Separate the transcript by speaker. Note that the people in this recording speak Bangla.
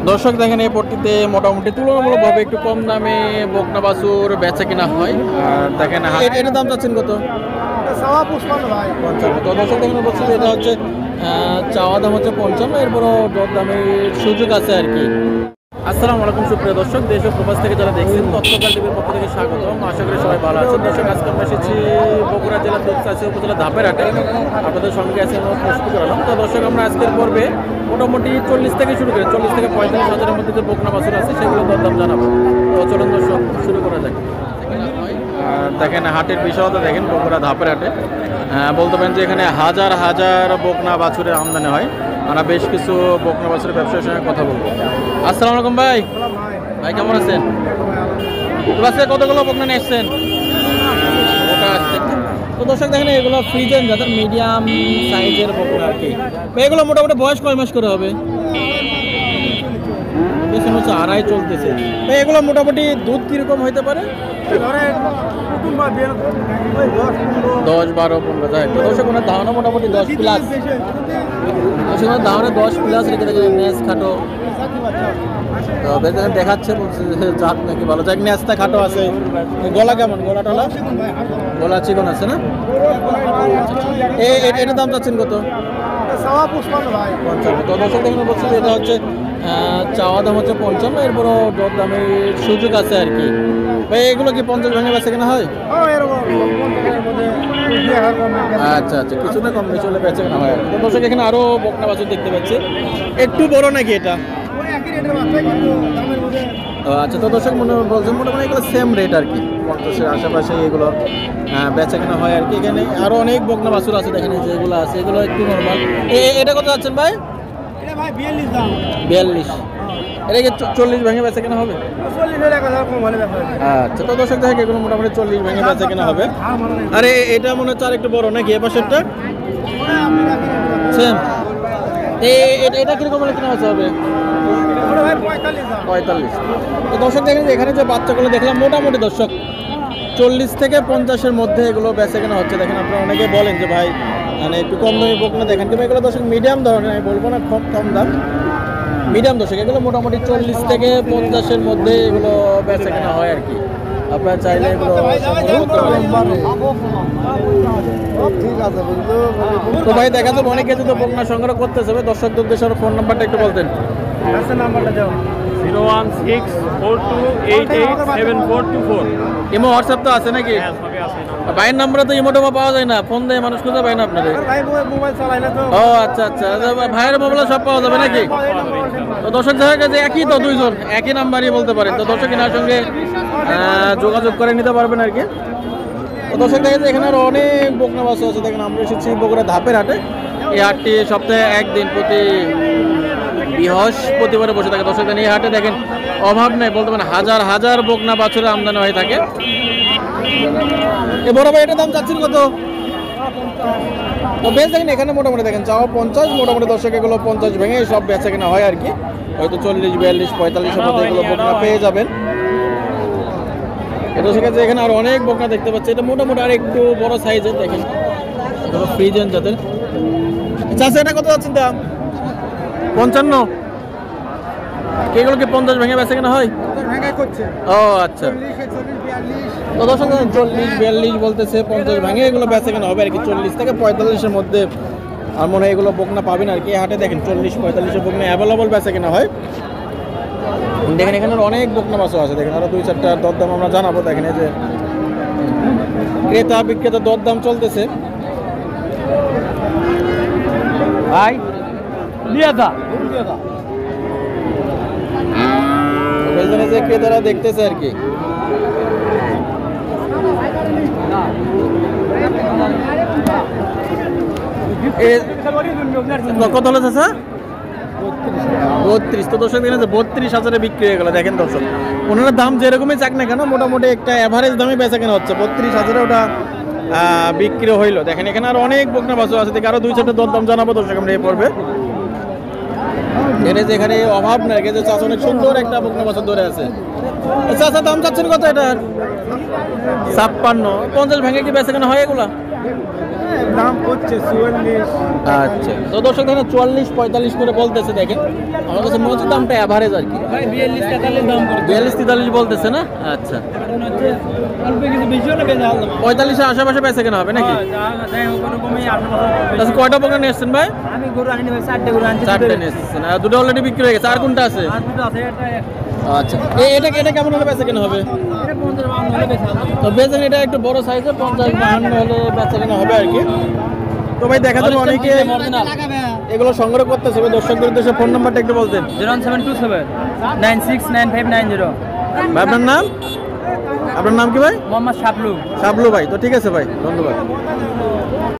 Speaker 1: দর্শক দেখেন এই পট্টিতে মোটামুটি তুলনামূলকভাবে একটু কম দামে বকনা বাছুর বেচা কিনা হয়। আর দেখেন এটার দাম চাচ্ছেন কত? 55। তো দর্শক দেখেন বলছি এটা হচ্ছে চাওয়া দাম হচ্ছে 55, এরপরও দর দামের সুযোগ আছে আর কি। আসসালামু আলাইকুম সুপ্রিয় দর্শক, দেশ ও প্রবাস থেকে যারা দেখছেন তথ্যকাল টিভির পক্ষ থেকে স্বাগতম। আশা করি সবাই ভালো আছেন। দর্শক আজকে আমরা এসেছি বগুড়া জেলার দুপচাঁচি উপজেলা ধাপের হাটে, আপনাদের সঙ্গে আছে আমরা প্রস্তুত করালাম। তো দর্শক আমরা আজকের পর্বে মোটামুটি 40 থেকে শুরু করে 40 থেকে 45 হাজারের মধ্যে যে বকনা বাছুর আছে সেগুলো দরদাম জানাবো। তো চলুন দর্শক শুরু করা যাক। দেখেন হাটের বিশালতা দেখেন বগুড়া ধাপের হাটে, বলতে পারেন যে এখানে হাজার হাজার বকনা বাছুরের আমদানি হয়। আমরা বেশ কিছু বকনা বাছুরের ব্যবসায়ীর সঙ্গে কথা বলবো। আসসালামু আলাইকুম ভাই। ভাই কেমন আছেন? কতগুলো বকনা নিয়ে এসছেন? তো দর্শক দেখেন এগুলো ফ্রিজেন যাদের মিডিয়াম সাইজের বকনা আর কি। এগুলো মোটামুটি বয়স কয় মাস করে হবে? হচ্ছে আড়াই চলতেছে। এগুলো মোটামুটি দুধ কিরকম হইতে পারে? 10, 12, 15 যায়। তো দর্শক ওনার ধারণা মোটামুটি 10 প্লাস। দর্শক ধারণা 10 প্লাস রেখে দেখেন ন্যাস খাটো দেখাচ্ছে, বলছে জাত নাকি ভালো যাক। ন্যাসটা খাটো আছে। গলা কেমন? গলা টলা গলা চিকন আছে না? এটার দাম চাচ্ছেন কত? 55। তো দর্শক দেখেন বলছি এটা হচ্ছে চাওয়া দাম হচ্ছে 55, এরপরও দর দামের সুযোগ আছে আর কি। ভাই এগুলো কি 50 ভেঙে বেচা কেনা হয়? আচ্ছা আচ্ছা, কিছুটা কম বেশি হলে বেচা কেনা হয়। তো দর্শক এখানে আরো বকনা বাছুর দেখতে পাচ্ছি, একটু বড় নাকি এটা? আচ্ছা। তো দর্শক মনে বলছেন মোটামুটি এগুলো সেম রেট আর কি, 50-এর আশেপাশে এগুলো বেচা কেনা হয় আর কি। এখানে আরো অনেক বকনা বাছুর আছে দেখেন, যেগুলো আছে এগুলো একটু নর্মাল। এটা কত যাচ্ছেন ভাই? 42। এটা কি 40 ভেঙে বেচা কেনা হবে? আচ্ছা। তো দর্শক দেখে এগুলো মোটামুটি 40 ভেঙে বেচা কেনা হবে। আরে এটা মনে হচ্ছে আর একটু বড় নাকি এ পাশেরটা? সেম। এটা কিরকম হলে কেনা বেচা হবে? 45। তো দর্শক দেখেন এখানে যে বাচ্চাগুলো দেখলাম মোটামুটি দর্শক 40 থেকে 50-এর মধ্যে এগুলো বেচা কেনা হচ্ছে। দেখেন আপনারা অনেকে বলেন যে ভাই মানে একটু কম দামি বকনা দেখেন, কিন্তু এগুলো দর্শক মিডিয়াম ধরনের, আমি বলবো না কম দাম, মিডিয়াম দর্শক। এগুলো মোটামুটি 40 থেকে 50-এর মধ্যে এগুলো বেচা কেনা হয় আর কি। আপনারা চাইলে এগুলো তো ভাই দেখা যাবে অনেকে যদি বকনা সংগ্রহ করতে যাবে, দর্শকদের উদ্দেশ্যে ফোন নাম্বারটা একটু বলতেন। নাম্বারটা দাও। 01642887424। ইমো হোয়াটসঅ্যাপ তো আছে নাকি? ভাইয়ের নাম্বারে তো ইমোটোমা পাওয়া যায় না, ফোন দিয়ে মানুষ খুঁজে পায় না আপনাদের। ও আচ্ছা আচ্ছা, ভাইয়ের মোবাইলে সব পাওয়া যাবে নাকি? তো দর্শক দেখা গেছে একই তো, দুইজন একই নাম্বারই বলতে পারেন। তো দর্শক এনার সঙ্গে যোগাযোগ করে নিতে পারবেন আর কি। তো দর্শক দেখা যায় এখানে আরো অনেক বকনা বাছুর আছে। দেখেন আমরা এসেছি বগুড়া ধাপের হাটে। এই হাটটি সপ্তাহে একদিন প্রতি বৃহস্পতিবারে বসে থাকে। দর্শক এই হাটে দেখেন অভাব নেই, বলতে পারেন হাজার হাজার বকনা বাছুরের আমদানি হয়ে থাকে। এ বড় ভাই এটার দাম চাচ্ছেন কত? তো বেশ দেখেন এখানে মোটামুটি দেখেন চাওয়া 50, মোটামুটি দর্শক এগুলো 50 ভেঙে সব বেচা কেনা হয় আর কি। হয়তো 40, 42, 45-এর মধ্যে এগুলো বকনা পেয়ে যাবেন। এটা সেক্ষেত্রে এখানে আর অনেক বকনা দেখতে পাচ্ছি। এটা মোটামুটি আর একটু বড় সাইজের দেখেন, এগুলো ফ্রিজেন জাতের। আচ্ছা এটা কত যাচ্ছেন দাম? 55। এগুলো কি 50 ভেঙে বেচা কেনা হয়? ও আচ্ছা। তো দর্শক 40, 42 বলতেছে, 50 ভেঙে এগুলো বেচা কেনা হবে আর কি। 40 থেকে 45-এর মধ্যে আর মনে হয় এগুলো বকনা পাবেন আর কি। হাটে দেখেন 40-45-এর বকনা অ্যাভেলেবল বেচা কেনা হয়। দেখেন এখানে অনেক বকনা বাছুর আছে। দেখেন আরো 2-4টা দরদাম আমরা জানাবো। দেখেন এই যে ক্রেতা বিক্রেতা দরদাম চলতেছে। ভাই যে ক্রেতারা দেখতেছে আর কি। কত হলো চাচা? 32। তো দর্শক দেখেন 32,000-এ বিক্রি হয়ে গেল। দেখেন দর্শক ওনারা দাম যেরকমই চাক না কেন মোটামুটি একটা অ্যাভারেজ দামে বেচা কেনা হচ্ছে। 32,000-এ ওটা বিক্রি হইলো। দেখেন এখানে আর অনেক বকনা বাছুর আছে। দেখে আরো 2-4টা দরদাম জানাবো দর্শক আমরা এই পর্বে। এনে যেখানে অভাব নাই, যে চাচা অনেক সুন্দর একটা বকনা বাছুর ধরে আছে। চাচা দাম চাচ্ছেন কত এটা? 56। 50 ভেঙে কি বেচা কেনা হয় এগুলা?
Speaker 2: দাম করছে 44।
Speaker 1: আচ্ছা, তো দর্শক দেখেন 44-45 করে বলতেছে। দেখেন আমার কাছে মনে হচ্ছে দামটা অ্যাভারেজ আর কি।
Speaker 2: 42-43 দাম করছে।
Speaker 1: 42-43 বলতেছে না? আচ্ছা,
Speaker 2: কারণ হচ্ছে অল্প কিছু বেশি হলে বেঁধে আলাদা।
Speaker 1: 45-এর আশেপাশে বেচা কেনা হবে নাকি?
Speaker 2: যাই হোক ওরকমই আশেপাশে।
Speaker 1: আচ্ছা, কয়টা বকনা নিয়ে এসছেন ভাই?
Speaker 2: আমি গরু আনিনি ভাই, 4টে গরু আনছি।
Speaker 1: 4টে নিয়ে এসছেন, আর দুটো অলরেডি বিক্রি হয়ে গেছে। আর কোনটা আছে?
Speaker 2: আর দুটো আছে,
Speaker 1: আচ্ছা, এটা কেমন হলে বেচা কেনা হবে?
Speaker 2: এটা 50-52 হলে বেঁধে আলাদা।
Speaker 1: তো বেচেন এটা একটু বড় সাইজে 50-52 হলে বেচা কেনা হবে আর কি। তো ভাই দেখা যাবে অনেকে এগুলো সংগ্রহ করতেছে। দর্শকদের উদ্দেশ্যে ফোন নাম্বারটা একটু বলতেন।
Speaker 2: 01727969590।
Speaker 1: ভাই আপনার নাম? আপনার নাম কি ভাই?
Speaker 2: মোহাম্মদ শাবলু।
Speaker 1: শাবলু ভাই। তো ঠিক আছে ভাই, ধন্যবাদ।